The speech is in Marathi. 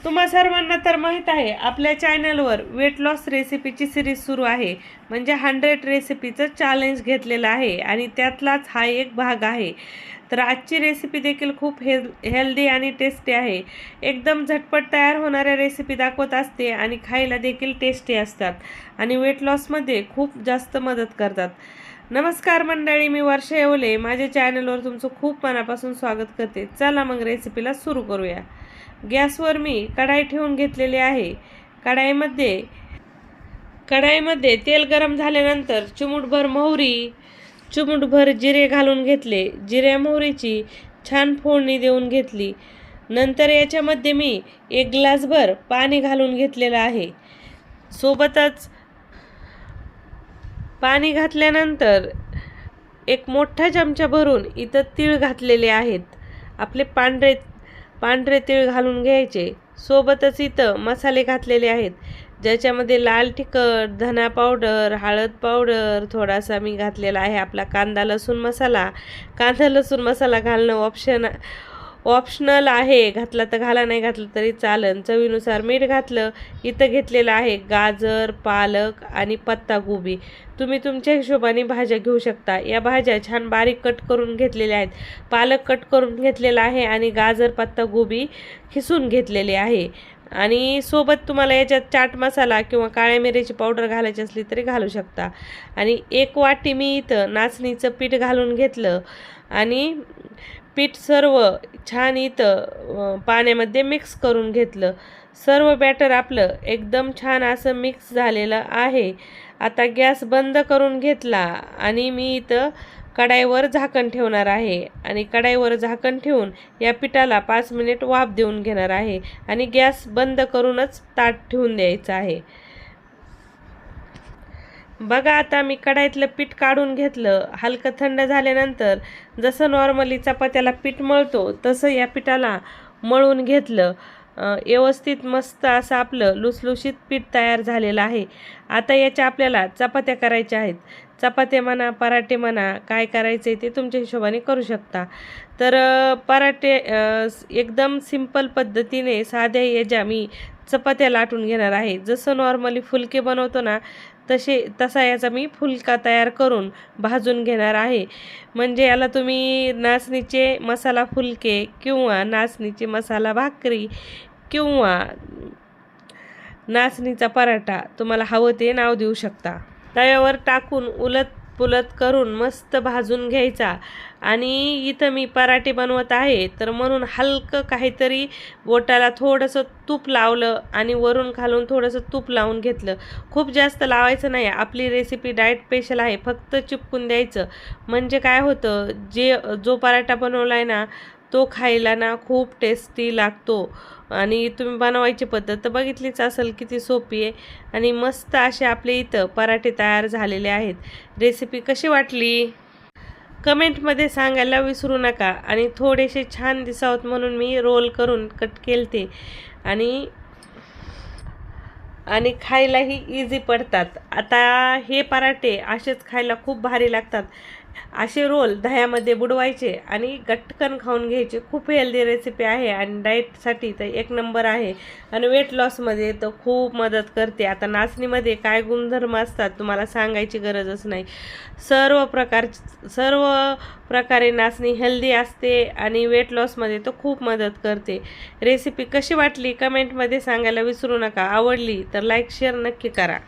तुम्हा सर्वांना तर माहीत आहे आपल्या चॅनलवर वेट लॉस रेसिपीची सिरीज सुरू आहे. म्हणजे 100 रेसिपीचं चॅलेंज घेतलेलं आहे आणि त्यातलाच हा एक भाग आहे. तर आजची रेसिपी देखील खूप हेल्दी आणि टेस्टी आहे. एकदम झटपट तयार होणाऱ्या रेसिपी दाखवत असते आणि खायला देखील टेस्टी असतात आणि वेट लॉसमध्ये खूप जास्त मदत करतात. नमस्कार मंडळी, मी वर्षा येवले माझ्या चॅनलवर तुमचं खूप मनापासून स्वागत करते. चला मग रेसिपीला सुरू करूया. गॅसवर मी कढाई ठेवून घेतलेली आहे. कढाईमध्ये तेल गरम झाल्यानंतर चिमूटभर मोहरी, चिमूटभर जिरे घालून घेतले. जिरे मोहरीची छान फोडणी देऊन घेतली. नंतर याच्यामध्ये मी 1 ग्लासभर पाणी घालून घेतलेलं आहे. सोबतच पाणी घातल्यानंतर एक मोठा चमचा भरून इथं तीळ घातलेले आहेत. आपले पांढरे तीळ घालून घ्यायचे. सोबतच इथं मसाले घातलेले आहेत, ज्याच्यामध्ये लाल तिखट, धना पावडर, हळद पावडर, थोडासा मी घातलेला आहे आपला कांदा लसूण मसाला. कांदा लसूण मसाला घालणं ऑप्शनल आहे, घातला तर घाला, नाही घातलं तरी चालेल. चवीनुसार मीठ घातलं. इथं घेतलेलं आहे गाजर, पालक आणि पत्ताकोबी. तुम्ही तुमच्या हिशोबाने भाज्या घेऊ शकता. या भाज्या छान बारीक कट करून घेतलेल्या आहेत. पालक कट करून घेतलेला आहे आणि गाजर, पत्ताकोबी खिसून घेतलेले आहे. आणि सोबत तुम्हाला याच्यात चाट मसाला किंवा काळ्या मिरीची पावडर घालायची असली तरी घालू शकता. आणि 1 वाटी मी इथं नाचणीचं पीठ घालून घेतलं आणि पीठ सर्व छान इथं पाण्यामध्ये मिक्स करून घेतलं. सर्व बॅटर आपलं एकदम छान असं मिक्स झालेलं आहे. आता गॅस बंद करून घेतला आणि मी इथं कढाईवर झाकण ठेवणार आहे आणि कढाईवर झाकण ठेवून या पिठाला 5 मिनिट वाफ देऊन घेणार आहे आणि गॅस बंद करूनच ताट ठेवून द्यायचं आहे. बघा, आता मी कढाईतलं पीठ काढून घेतलं. हलकं थंड झाल्यानंतर जसं नॉर्मली चपात्याला पीठ मळतो तसं या पिठाला मळून घेतलं. व्यवस्थित मस्त असं आपलं लुसलुशीत पीठ तयार झालेलं आहे. आता याच्या आपल्याला चपात्या करायच्या आहेत. चपात्या म्हणा, पराठे म्हणा, काय करायचे ते तुमच्या हिशोबाने करू शकता. तर पराठे एकदम सिंपल पद्धतीने साध्या याच्या मी चपात्या लाटून घेणार आहे. जसं नॉर्मली फुलके बनवतो ना तसा याचा मी फुलका तयार करून भाजून घेणार आहे. म्हणजे याला तुम्ही नाचणीचे मसाला फुलके किंवा नाचणीचे मसाला भाकरी किंवा नाचणीचा पराठा तुम्हाला हवं ते नाव देऊ शकता. तव्यावर टाकून उलट पुलत करून मस्त भाजून घ्यायचा. आणि इथं मी पराठे बनवत आहे तर म्हणून हलकं काहीतरी बोटाला थोडंसं तूप लावलं आणि वरून खालून थोडंसं तूप लावून घेतलं. खूप जास्त लावायचं नाही. आपली रेसिपी डाएट स्पेशल आहे, फक्त चिपकून द्यायचं. म्हणजे काय होतं, जो पराठा बनवला आहे ना तो खायला ना खूप टेस्टी लागतो. आणि तुम्ही बनवायची पद्धत तर बघितलीच असेल, किती सोपी आहे. आणि मस्त असे आपले इथं पराठे तयार झालेले आहेत. रेसिपी कशी वाटली कमेंटमध्ये सांगायला विसरू नका. आणि थोडेसे छान दिसावत म्हणून मी रोल करून कट केलते आणि खायलाही इझी पडतात. आता हे पराठे असेच खायला खूप भारी लागतात. असे रोल दह्यामध्ये बुडवायचे आणि गटकन खाऊन घ्यायचे. खूप हेल्दी रेसिपी आहे आणि डाएटसाठी तर 1 नंबर आहे आणि वेट लॉसमध्ये तर खूप मदत करते. आता नाचणीमध्ये काय गुणधर्म असतात तुम्हाला सांगायची गरजच नाही. सर्व प्रकारे नाचणी हेल्दी असते आणि वेट लॉसमध्ये तर खूप मदत करते. रेसिपी कशी वाटली कमेंटमध्ये सांगायला विसरू नका. आवडली तर लाईक शेअर नक्की करा.